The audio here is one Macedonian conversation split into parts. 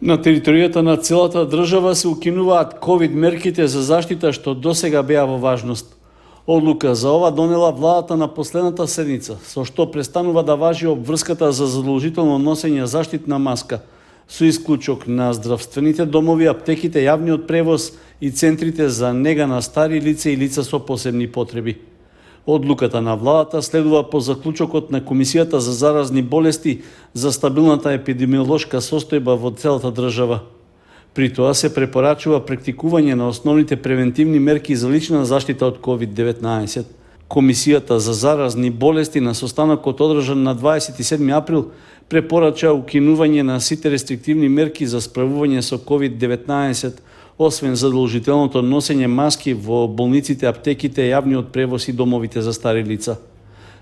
На територијата на целата држава се укинуваат ковид мерките за заштита што досега беа во важност. Одлука за ова донела владата на последната седница, со што престанува да важи обврската за задолжително носење заштитна маска, со исклучок на здравствените домови, аптеките, јавниот превоз и центрите за нега на стари лица и лица со посебни потреби. Одлуката на владата следува по заклучокот на Комисијата за заразни болести за стабилната епидемиолошка состојба во целата држава. При тоа се препорачува практикување на основните превентивни мерки за лична заштита од COVID-19. Комисијата за заразни болести на состанокот одржан на 27 април препорача укинување на сите рестриктивни мерки за справување со COVID-19, освен задолжителното носење маски во болниците, аптеките, јавниот превоз и домовите за стари лица.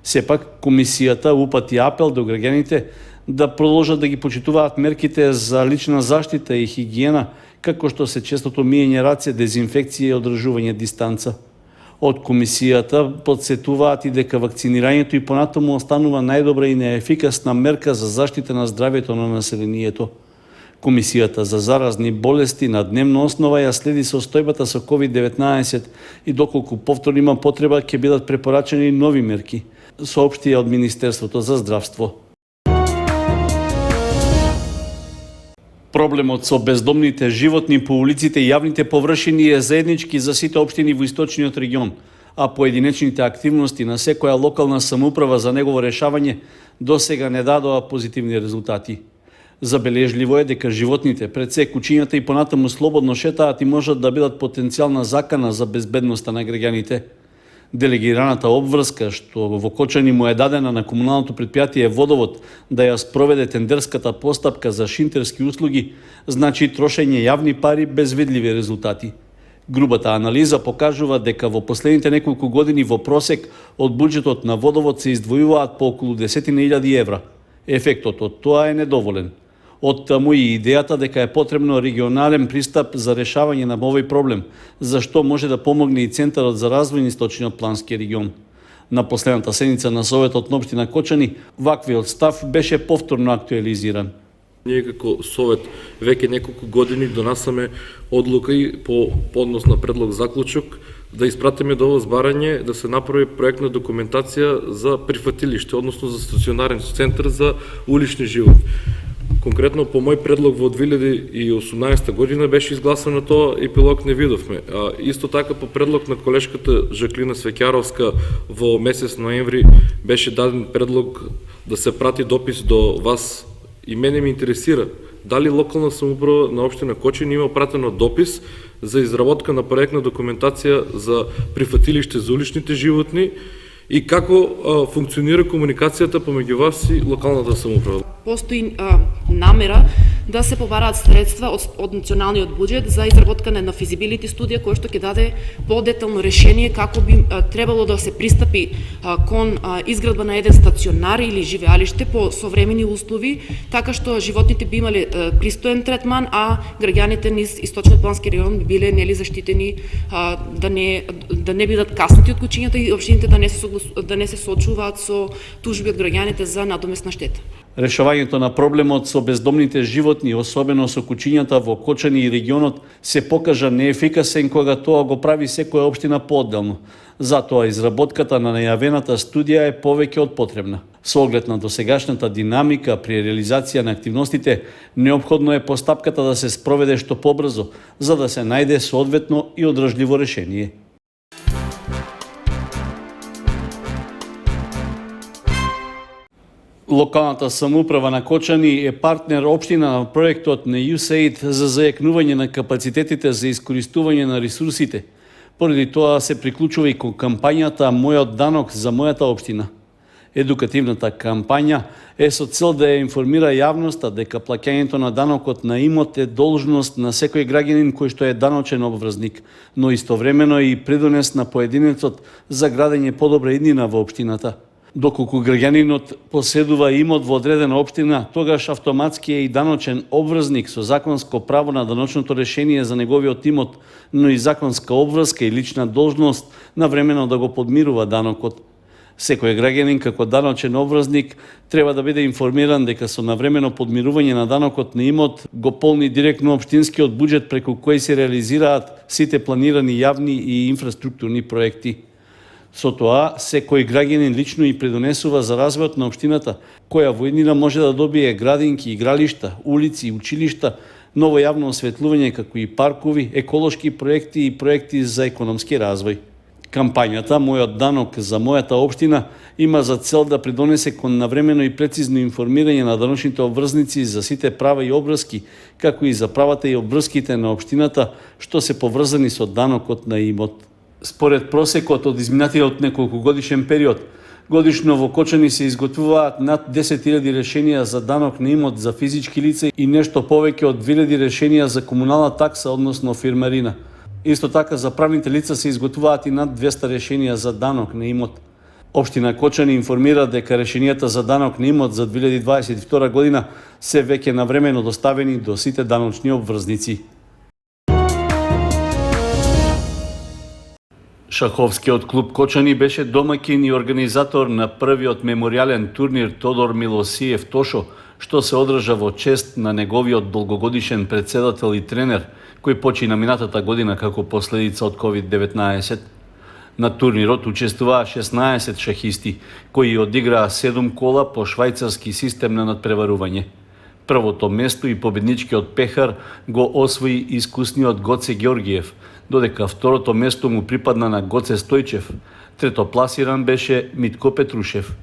Сепак, комисијата упати апел до граѓаните да продолжат да ги почитуваат мерките за лична заштита и хигиена, како што се честото миење раце, дезинфекција и одржување дистанца. Од комисијата подсетуваат и дека вакцинирањето и понатаму останува најдобра и неефикасна мерка за заштита на здравјето на населението. Комисијата за заразни болести на дневна основа ја следи состојбата со COVID-19 и доколку повторно има потреба ќе бидат препорачени нови мерки, соопшти од Министерството за здравство. Проблемот со бездомните животни по улиците и јавните површини е заеднички за сите општини во источниот регион, а поединечните активности на секоја локална самоуправа за негово решавање досега не дадоа позитивни резултати. Забележливо е дека животните пред се куќињата и понатаму слободно шетаат и можат да бидат потенцијална закана за безбедноста на граѓаните. Делегираната обврска што во Кочани му е дадена на комуналното претпријатие Водовод да ја спроведе тендерската постапка за шинтерски услуги, значи трошење јавни пари без видливи резултати. Грубата анализа покажува дека во последните неколку години во просек од буџетот на Водовод се издвојуваат по околу 10.000 евра. Ефектот од тоа е недоволен. Од таму и идејата дека е потребно регионален пристап за решавање на овој проблем, за што може да помогне и Центарот за развој на Источниот плански регион. На последната седница на Советот на општина Кочани, ваквиот став беше повторно актуализиран. Ние како Совет веќе неколку години донасаме одлука и по поднос на предлог заклучок да испратиме до ово збарање да се направи проектна документација за прифатилиште, односно за стационарен центар за улични животни. Конкретно по мој предлог во 2018 година беше изгласано тоа, епилог не видовме. Исто така по предлог на колешката Жаклина Свеќаровска во месец ноември беше даден предлог да се прати допис до вас и мене ме интересира дали локална самоуправа на општина Кочани има пратено допис за изработка на проектна документација за прифатилиште за уличните животни и како функционира комуникацијата помеѓу вас и локалната самоуправа. Постои намера да се побараат средства од националниот буџет за изработка на физибилити студија која што ќе даде подетално решение како би требало да се пристапи кон изградба на еден стационар или живеалиште по современи услови, така што животните би имале пристоен третман, а граѓаните низ Источниот плански регион би биле нели заштитени да не бидат каснати од куќињата и општините да не се соочуваат со тужби од граѓаните за надомесна штета. Решавањето на проблемот со бездомните животни, особено со куќињата во Кочани и регионот, се покажа неефикасен кога тоа го прави секоја општина поодделно. Затоа изработката на најавената студија е повеќе од потребна. Со оглед на досегашната динамика при реализација на активностите, неопходно е постапката да се спроведе што побрзо, за да се најде соодветно и одржливо решение. Локалната самоуправа на Кочани е партнер општина на проектот на USAID за зајакнување на капацитетите за искористување на ресурсите. Поради тоа се приклучува и кон кампањата Мојот данок за мојата општина. Едукативната кампања е со цел да ја информира јавноста дека плаќањето на данокот на имот е должност на секој граѓанин кој што е даночен обврзник, но истовремено и придонес на поединецот за градење подобра иднина во општината. Доколку граѓанинот поседува имот во одредена општина, тогаш автоматски е и даночен обврзник со законско право на даночното решение за неговиот имот, но и законска обврска и лична должност на времено да го подмирува данокот. Секој граѓанин како даночен обврзник треба да биде информиран дека со навремено подмирување на данокот на имот го полни директно општинскиот буџет преку кој се реализираат сите планирани јавни и инфраструктурни проекти. Со тоа, секој граѓанин лично и придонесува за развојот на општината, која во иднина може да добие градинки, игралишта, улици, училишта, ново јавно осветлување како и паркови, еколошки проекти и проекти за економски развој. Кампањата "Мојот данок за мојата општина" има за цел да придонесе кон навремено и прецизно информирање на даночните обврзници за сите права и обврски, како и за правата и обврските на општината што се поврзани со данокот на имот. Според просекот од изминатиот неколкугодишен период, годишно во Кочани се изготвуваат над 10.000 решенија за данок на имот за физички лица и нешто повеќе од 2.000 решенија за комунална такса, односно фирмарина. Исто така за правните лица се изготвуваат и над 200 решенија за данок на имот. Општина Кочани информира дека решенијата за данок на имот за 2022 година се веќе навремено доставени до сите даночни обврзници. Шаховскиот клуб Кочани беше домаќин и организатор на првиот меморијален турнир Тодор Милосиев Тошо, што се одржа во чест на неговиот долгогодишен председател и тренер, кој почина минатата година како последица од COVID-19. На турнирот учествуваа 16 шахисти, кои одиграа 7 кола по швајцарски систем на надпреварување. Првото место и победничкиот пехар го освои искусниот Гоце Ѓоргиев, додека второто место му припадна на Гоце Стојчев. Трето пласиран беше Митко Петрушев.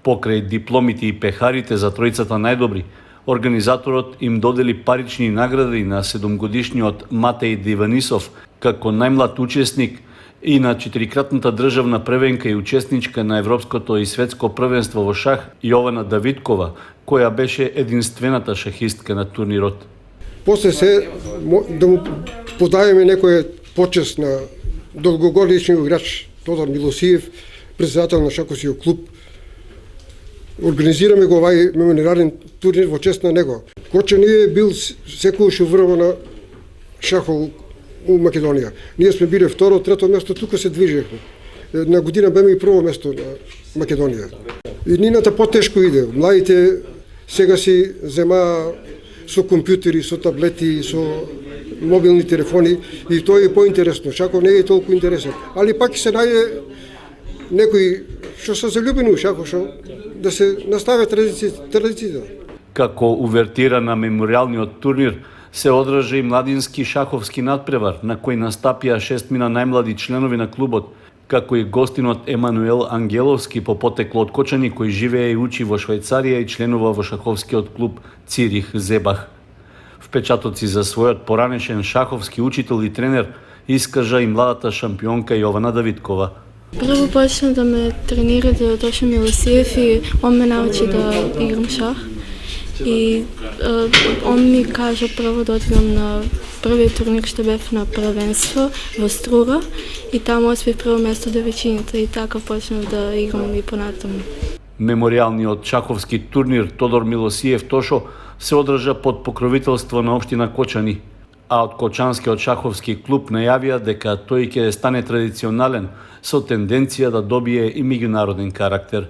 Покрај дипломите и пехарите за тројцата најдобри, организаторот им додели парични награди на 7-годишниот Матеј Диванисов како најмлад учесник и на 4-кратната државна првенка и учесничка на Европското и светско првенство во шах Јована Давидкова, која беше единствената шахистка на турнирот. После се да му подајаме некоја почест на долгогодишниот играч Тодор Милосиев, председател на шаковскиот клуб. Организираме го овај меморијален турнир во чест на него. Кочани е бил секогаш врво на шахов у Македонија. Ние сме биле второ, трето место, тука се движехме. На година беме и прво место на Македонија. И нината потешко иде. Младите сега си зема со компјутери, со таблети, со мобилни телефони и тоа е поинтересно. Шаков не е толку интересен. Али пак се најде некои што се залюбени у шаков, што да се настави традицијата. Како увертира на меморијалниот турнир се одржа и младински шаховски надпревар, на кој настапија 6 најмлади членови на клубот, како и гостинот Емануел Ангеловски по потекло од Кочани, кој живее и учи во Швајцарија и членува во шаховскиот клуб Цирих Зебах. Впечатоци за својот поранешен шаховски учител и тренер искажа и младата шампионка Јована Давидкова. Прво почна да ме тренира да Тошо Милосиев и он ме научи да играм шах. И он ми кажа прво да отидам на првиот турнир што бев на првенство во Струга и таму освоив прво место до вечините и така почнав да играм и понатаму. Меморијалниот шаховски турнир Тодор Милосиев Тошо се одржа под покровителство на општина Кочани, а од Кочанскиот шаховски клуб најавија дека тој ќе стане традиционален со тенденција да добие и меѓународен карактер.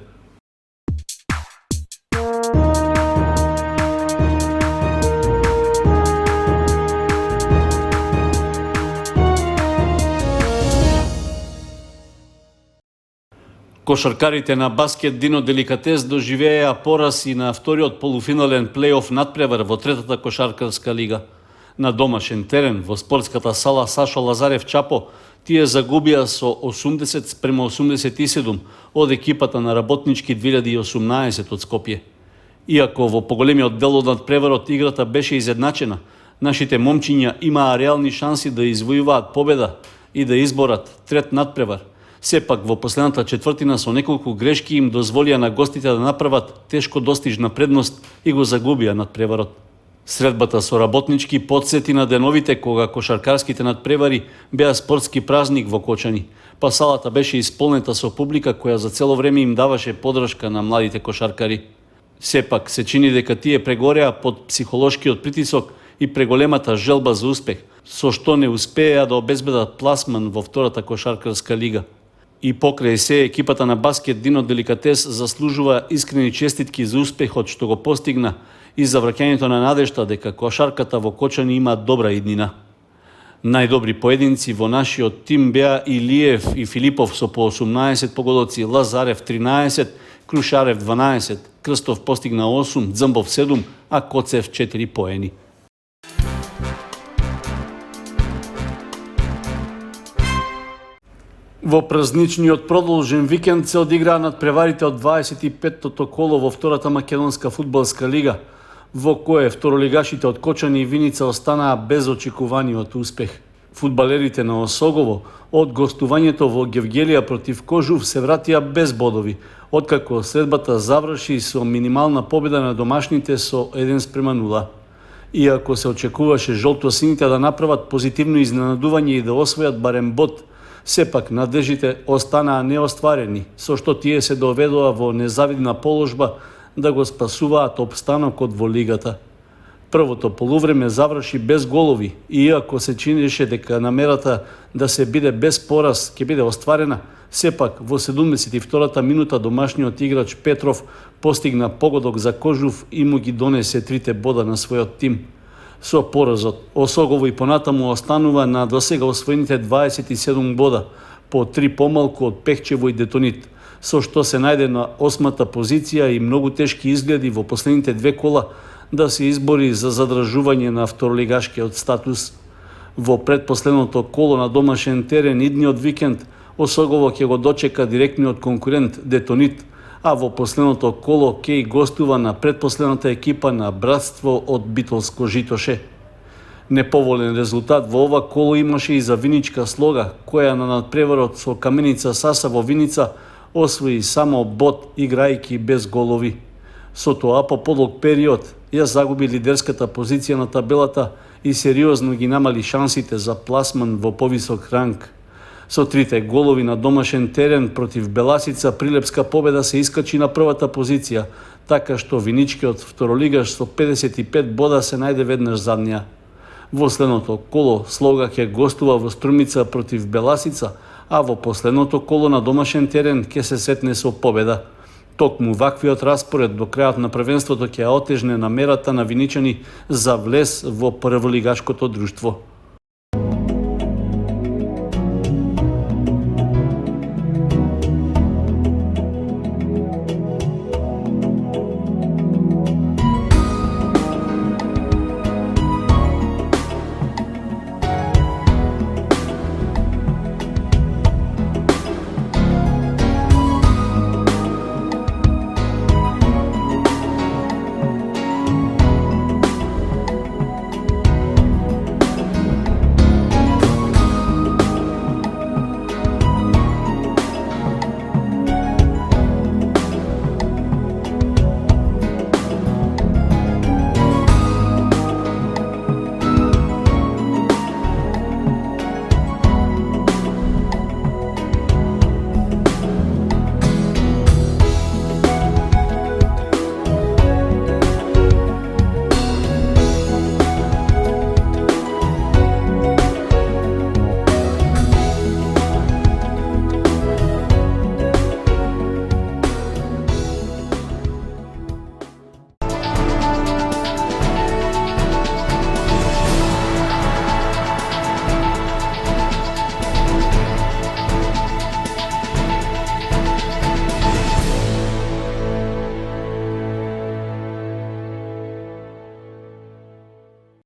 Кошаркарите на Баскет Дино Деликатес доживееа пораз и на вториот полуфинален плейоф надпревар во третата кошаркарска лига. На домашен терен во спортската сала Сашо Лазарев Чапо, тие загубија со 80-87 од екипата на Работнички 2018 од Скопје. Иако во поголемиот дел од надпреварот играта беше изедначена, нашите момчиња имаа реални шанси да извојуваат победа и да изборат трет надпревар. Сепак во последната четвртина со неколку грешки им дозволија на гостите да направат тешко достижна предност и го загубија надпреварот. Средбата со Работнички потсети на деновите кога кошаркарските надпревари беа спортски празник во Кочани, па салата беше исполнета со публика која за цело време им даваше подршка на младите кошаркари. Сепак се чини дека тие прегореа под психолошкиот притисок и преголемата желба за успех, со што не успеа да обезбедат пласман во втората кошаркарска лига. И покрај се, екипата на баскет Дино Деликатес заслужува искрени честитки за успехот што го постигна и за враќањето на надежта дека кошарката во Кочани има добра иднина. Најдобри поединци во нашиот тим беа Илиев и Филипов со по 18 погодоци, Лазарев 13, Крушарев 12, Крстов постигна 8, Дзамбов 7, а Коцев 4 поени. Во празничниот продолжен викенд се одиграа надпреварите од 25-тото коло во втората македонска фудбалска лига, во кое второлигашите од Кочани и Виница останаа без очекуваниот успех. Фудбалерите на Осогово од гостувањето во Гевгелија против Кожув се вратија без бодови, откако средбата заврши со минимална победа на домашните со 1:0. Иако се очекуваше жолтосините да направат позитивно изненадување и да освојат барем бод, сепак надежите останаа неостварени, со што тие се доведоа во незавидна положба да го спасуваат опстанокот во лигата. Првото полувреме заврши без голови, иако се чинеше дека намерата да се биде без пораз ќе биде остварена, сепак во 72-та минута домашниот играч Петров постигна погодок за Кожув и му ги донесе 3 бода на својот тим. Со поразот, Осогово и понатаму останува на досега освоените 27 бода, по 3 помалку од Пехчево и Детонит, со што се најде на 8-та позиција и многу тешки изгледи во последните 2 кола да се избори за задржување на второлигашкиот статус. Во предпоследното коло на домашен терен идниот викенд, Осогово ќе го дочека директниот конкурент Детонит, а во последното коло ќе гостува на предпоследната екипа на Братство од Битолско Житоше. Неповолен резултат во ова коло имаше и за Виничка Слога, која на надпреварот со Каменица Саса во Виница освои само бод играјќи без голови. Со тоа по подолг период ја загуби лидерската позиција на табелата и сериозно ги намали шансите за пласман во повисок ранг. Со 3 голови на домашен терен против Беласица, Прилепска победа се искачи на првата позиција, така што Виничкиот второлигаш со 55 бода се најде веднаш зад неа. Во следното коло Слога ќе гостува во Струмица против Беласица, а во последното коло на домашен терен ќе се сетне со победа. Токму ваквиот распоред до крајот на првенството ќе отежне намерата на виничани за влез во прволигашкото друштво.